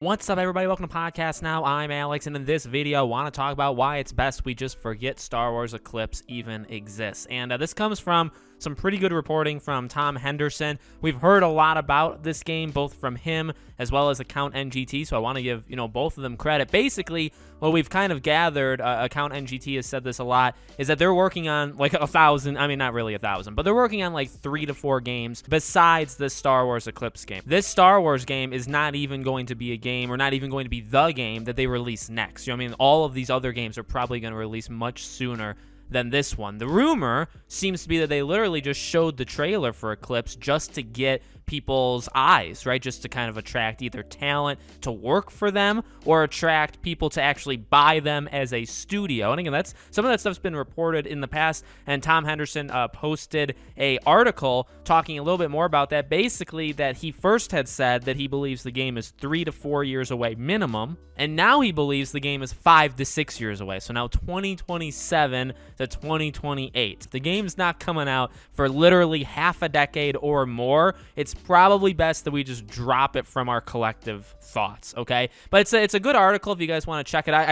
What's up, everybody? Welcome to Podcast Now. I'm Alex, and in this video, I want to talk about why it's best we just forget Star Wars Eclipse even exists. And this comes from some pretty good reporting from Tom Henderson. We've heard a lot about this game, both from him as well as Account NGT, so I want to give both of them credit. Basically, what we've kind of gathered, Account NGT has said this a lot, is that they're working on like 1,000, I mean, not really 1,000, but they're working on like 3 to 4 games besides this Star Wars Eclipse game. This Star Wars game is not even going to be a game, or not even going to be the game that they release next. You know what I mean? All of these other games are probably going to release much sooner than this one. The rumor seems to be that they literally just showed the trailer for Eclipse just to get people's eyes, right? Just to kind of attract either talent to work for them or attract people to actually buy them as a studio. And again, that's some of that stuff's been reported in the past, and Tom Henderson posted a article talking a little bit more about that. Basically, that he first had said that he believes the game is 3 to 4 years away minimum, and now he believes the game is 5 to 6 years away. So now 2027 to 2028. The game's not coming out for literally half a decade or more. It's probably best that we just drop it from our collective thoughts, okay? But it's a good article if you guys want to check it out.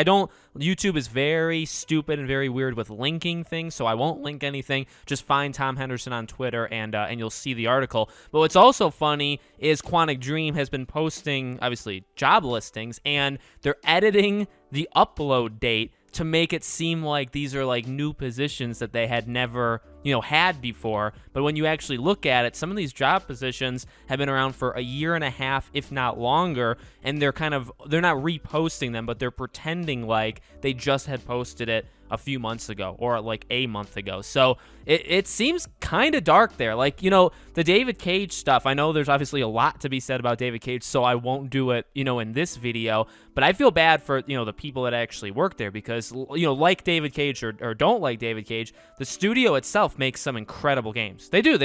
YouTube is very stupid and very weird with linking things, so I won't link anything. Just find Tom Henderson on Twitter and you'll see the article. But what's also funny is Quantic Dream has been posting, obviously, job listings, and they're editing the upload date to make it seem like these are like new positions that they had never, had before. But when you actually look at it, some of these job positions have been around for a year and a half, if not longer, and they're not reposting them, but they're pretending like they just had posted it a few months ago or like a month ago. So it seems kind of dark there. Like, the David Cage stuff, I know there's obviously a lot to be said about David Cage, so I won't do it, in this video, but I feel bad for, the people that actually work there because, like David Cage or don't like David Cage, the studio itself makes some incredible games. They do.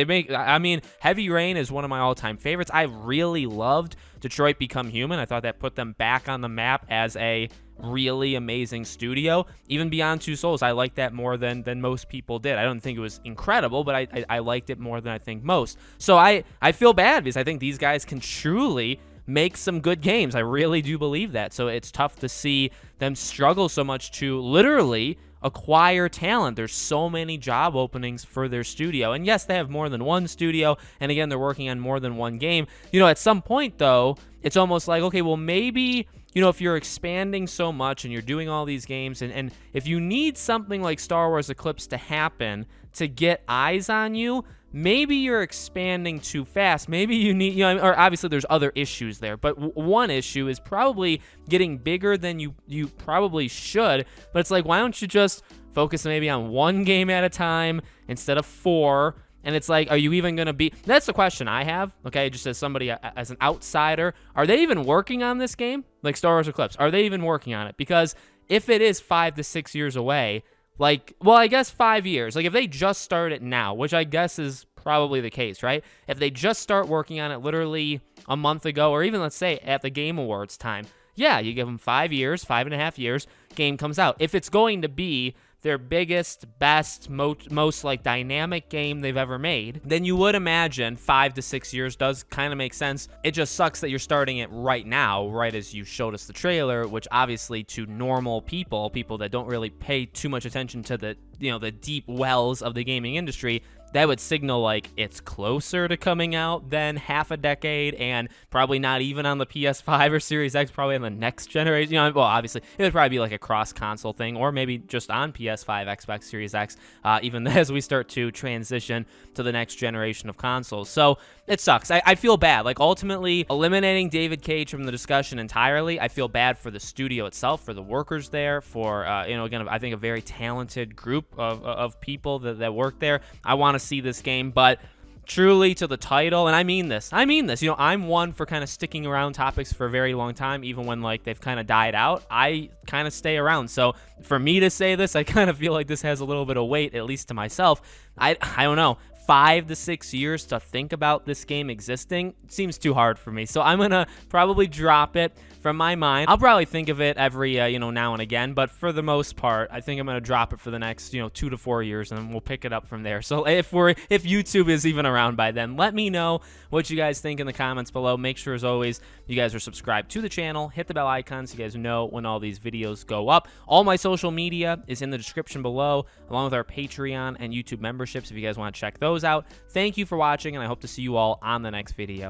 Heavy Rain is one of my all-time favorites. I really loved Detroit Become Human. I thought that put them back on the map as a really amazing studio. Even Beyond Two Souls, I liked that more than most people did. I don't think it was incredible, but I liked it more than I think most. So I feel bad because I think these guys can truly make some good games. I really do believe that. So it's tough to see them struggle so much to literally acquire talent. There's so many job openings for their studio. And yes, they have more than one studio. And again, they're working on more than one game. At some point, though, it's almost like, okay, well, maybe, if you're expanding so much and you're doing all these games, and if you need something like Star Wars Eclipse to happen to get eyes on you, maybe you're expanding too fast. Maybe you need, or obviously there's other issues there, but one issue is probably getting bigger than you probably should. But it's like, why don't you just focus maybe on one game at a time instead of 4? And it's like, are you even going to be... That's the question I have, okay, just as somebody, as an outsider. Are they even working on this game? Like Star Wars Eclipse, are they even working on it? Because if it is 5 to 6 years away, I guess 5 years. Like, if they just start it now, which I guess is probably the case, right? If they just start working on it literally a month ago, or even, let's say, at the Game Awards time, yeah, you give them 5 years, 5.5 years, game comes out. If it's going to be their biggest, best, most like dynamic game they've ever made, then you would imagine 5 to 6 years does kind of make sense. It just sucks that you're starting it right now, right as you showed us the trailer, which obviously to normal people that don't really pay too much attention to the deep wells of the gaming industry, that would signal like it's closer to coming out than half a decade, and probably not even on the PS5 or Series X, probably on the next generation. Well, obviously it would probably be like a cross-console thing, or maybe just on PS5, Xbox Series X, even as we start to transition to the next generation of consoles. So it sucks. I feel bad. Like, ultimately, eliminating David Cage from the discussion entirely, I feel bad for the studio itself, for the workers there, for, again, I think a very talented group of people that work there. I want to see this game, but truly to the title, and I mean this, I'm one for kind of sticking around topics for a very long time, even when like they've kind of died out. I kind of stay around, so for me to say this, I kind of feel like this has a little bit of weight, at least to myself. I don't know, 5 to 6 years to think about this game existing seems too hard for me, so I'm gonna probably drop it from my mind. I'll probably think of it every, now and again, but for the most part, I think I'm going to drop it for the next, 2 to 4 years, and we'll pick it up from there. So if YouTube is even around by then, let me know what you guys think in the comments below. Make sure, as always, you guys are subscribed to the channel. Hit the bell icon so you guys know when all these videos go up. All my social media is in the description below, along with our Patreon and YouTube memberships if you guys want to check those out. Thank you for watching, and I hope to see you all on the next video.